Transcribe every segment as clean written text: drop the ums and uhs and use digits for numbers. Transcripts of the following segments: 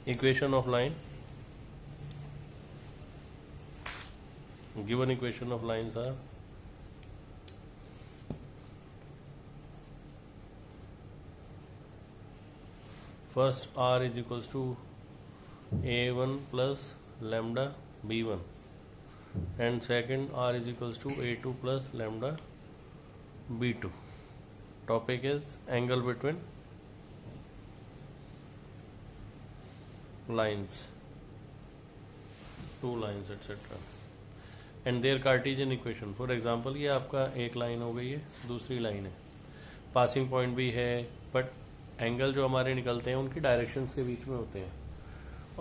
Equation of line. Given equation of lines are first R is equals to A1 plus lambda B1 and second R is equals to A2 plus lambda B2. Topic is angle between lines, two lines etc. and their Cartesian equation. For example ये आपका एक line हो गई है, दूसरी line है, passing point भी है, बट एंगल जो हमारे निकलते हैं उनकी डायरेक्शंस के बीच में होते हैं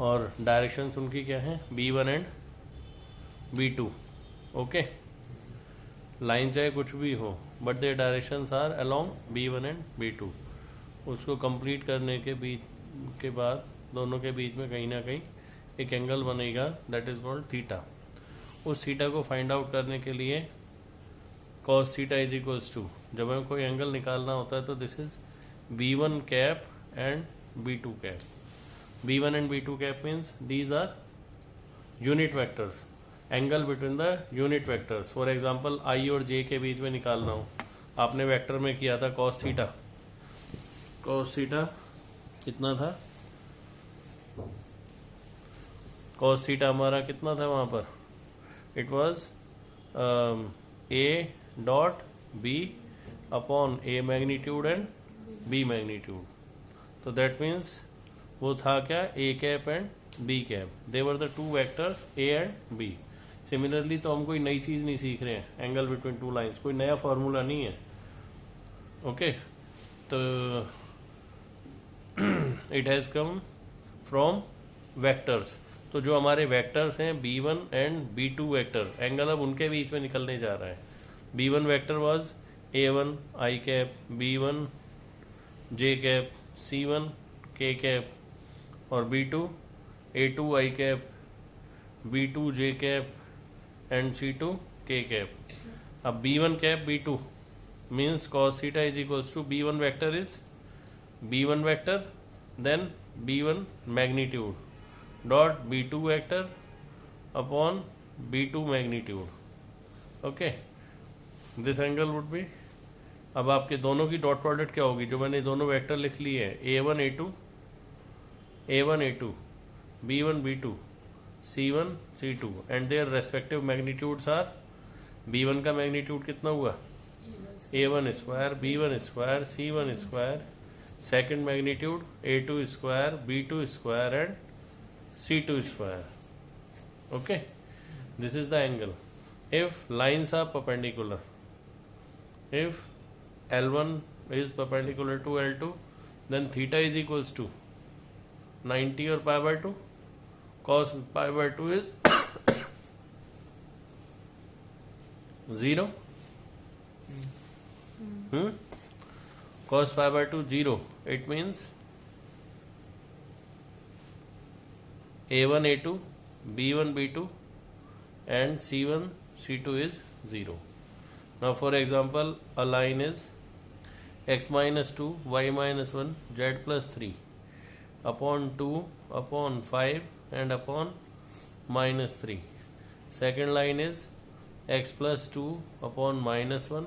और डायरेक्शंस उनकी क्या है B1 and B2. Okay, line चाहे कुछ भी हो but there directions are along B1 and B2. उसको कंप्लीट करने के बाद दोनों के बीच में कहीं ना कहीं एक एंगल बनेगा, दैट इज कॉल्ड थीटा. उस थीटा को फाइंड आउट करने के लिए cos theta is equals to, जब हमें कोई एंगल निकालना होता है तो this is B1 cap and B2 cap. B1 and B2 cap means these are unit vectors, angle between the unit vectors. For example I और J के बीच में निकालना हो, आपने वेक्टर में किया था cos थीटा. cos थीटा कितना था, cos थीटा हमारा कितना था वहां पर, it was A dot B upon A magnitude and B magnitude. तो दैट मीन्स वो था क्या, A cap and B cap. They were the two vectors A and B. Similarly तो हम कोई नई चीज नहीं सीख रहे हैं, एंगल बिटवीन टू लाइंस कोई नया फॉर्मूला नहीं है. ओके, तो it has come from vectors. तो जो हमारे वेक्टर्स हैं B1 and B2 vector, angle अब उनके बीच में निकलने जा रहा है. B1 vector was A1 I cap, B1 J cap, C1 K cap और B2 A2 I cap, B2 J cap and C2 K cap. अब B1 cap B2 means cos theta is equals to B1 vector is B1 vector then B1 magnitude dot B2 vector upon B2 magnitude. Okay, this angle would be, अब आपके दोनों की dot product क्या होगी, जो मैंने दोनों वेक्टर लिख लिए हैं A1 A2 A1 A2 B1 B2 C1 C2 and their respective magnitudes are, B1 का मैग्नीट्यूड कितना हुआ A1 square, B1 square, C1 square, second magnitude A2 square, B2 square and C2 square. Okay, this is the angle. If lines are perpendicular, if L1 is perpendicular to L2, then theta is equals to 90 or pi by 2. Cos pi by 2 is 0. Cos pi by 2 0. It means A1 A2 B1 B2 and C1 C2 is 0. Now for example a line is x minus 2 y minus 1 z plus 3 upon 2 upon 5 and upon minus 3. Second line is x plus 2 upon minus 1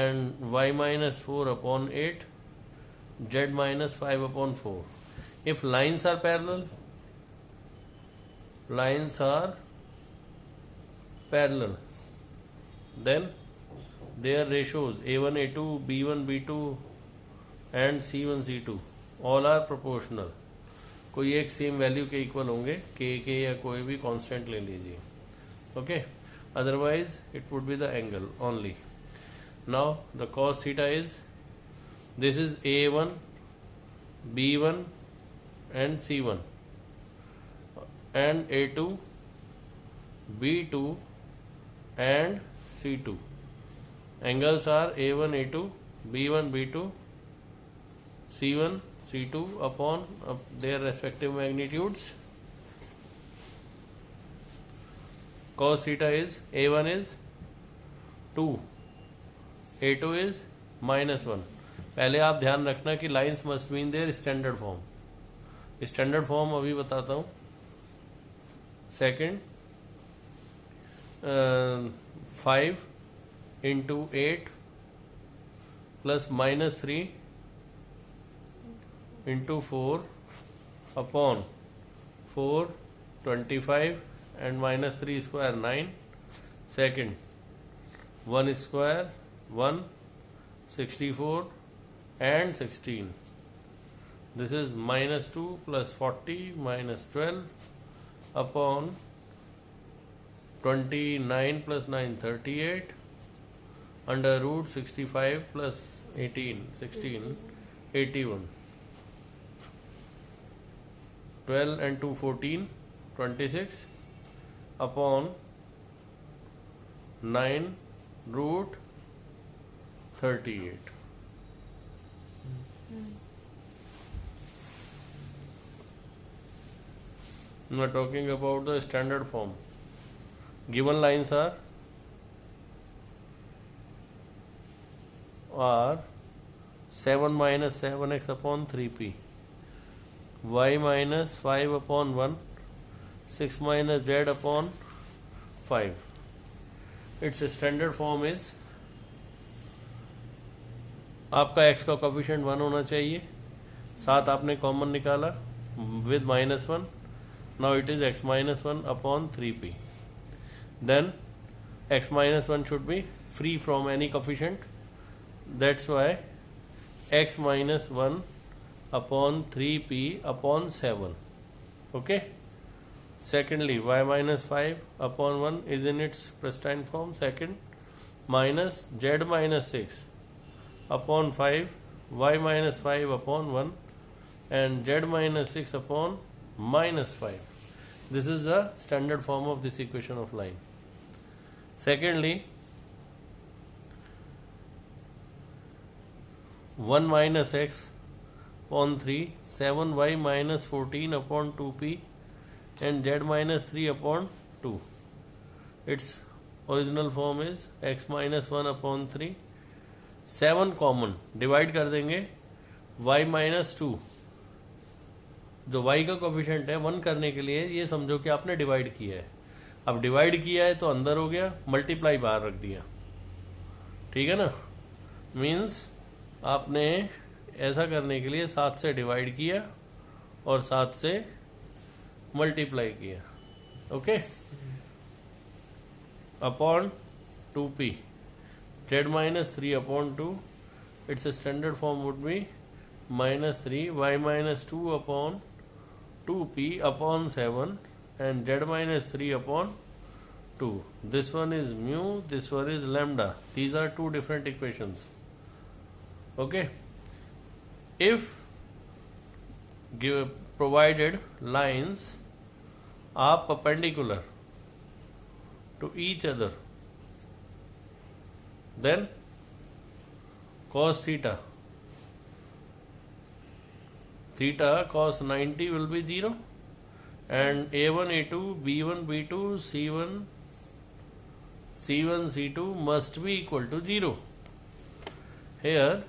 and y minus 4 upon 8 z minus 5 upon 4. If lines are parallel, then their ratios A1 A2 B1 B2 and C1 C2 all are proportional. कोई एक same value के equal होंगे, के या कोई भी constant ले लीजिए. Okay, otherwise it would be the angle only. Now the cos theta is, this is A1 B1 and C1 and A2 B2 and C2. Angles are A1 A2 B1 B2 C1 C2 upon their respective magnitudes. Cos theta is A1 is 2, A2 is -1. पहले आप ध्यान रखना कि lines must be in their standard form. Standard form अभी बताता हूँ. Second 5 into 8 plus minus 3 into 4 upon 4 25 and minus 3 square 9. Second 1 square 1 64 and 16. This is minus 2 plus 40 minus 12 upon 29 plus 9 38 under root 65 plus 18 16 81. 12 and 2 14 26 upon 9 root 38. We are talking about the standard form. Given lines are 7 minus 7x upon 3p, y minus 5 upon 1, 6 minus z upon 5. Its standard form is, आपका x का coefficient 1 होना चाहिए, 7 आपने common निकाला with minus 1. Now it is x minus 1 upon 3p. Then x minus 1 should be free from any coefficient. That's why x minus 1 upon 3p upon 7. Okay. Secondly, y minus 5 upon 1 is in its pristine form. Second, minus z minus 6 upon 5, y minus 5 upon 1 and z minus 6 upon minus 5. This is the standard form of this equation of line. Secondly, 1 minus x upon 3, 7y minus 14 upon 2p and z minus 3 upon 2. Its original form is x minus 1 upon 3. 7 common divide कर देंगे y minus 2. जो y का coefficient है 1 करने के लिए ये समझो कि आपने डिवाइड किया है. अब डिवाइड किया है तो अंदर हो गया, मल्टीप्लाई बाहर रख दिया. ठीक है ना. मीन्स आपने ऐसा करने के लिए 7 से डिवाइड किया और 7 से मल्टीप्लाई किया. Okay. Upon 2p, z minus 3 upon 2. Its standard form would be minus 3 y minus 2 upon 2p upon 7 and z minus 3 upon 2. This one is mu, this one is lambda. These are two different equations. Okay. If provided lines are perpendicular to each other, then cos theta cos 90 will be 0 and a1 a2 b1 b2 c1 c2 must be equal to 0. Here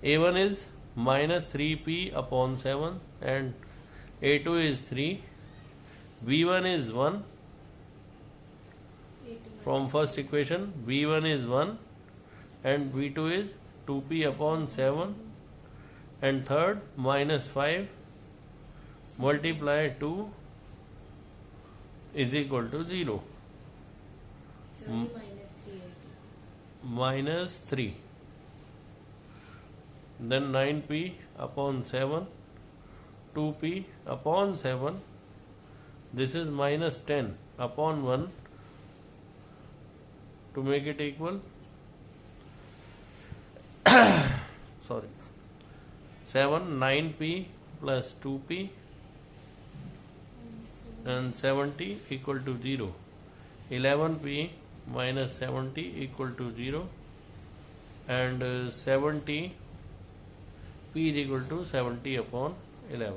a1 is minus 3p upon 7 and a2 is 3, b1 is 1. From first equation, b1 is 1 and b2 is 2p upon 7 and third minus 5 multiply 2 is equal to 0. Minus 3. Then 9p upon 7, 2p upon 7. This is minus 10 upon 1. To make it equal, sorry, 7 9p plus 2p and 70 equal to 0. 11p minus 70 equal to 0 and 70p is equal to 70 upon 11.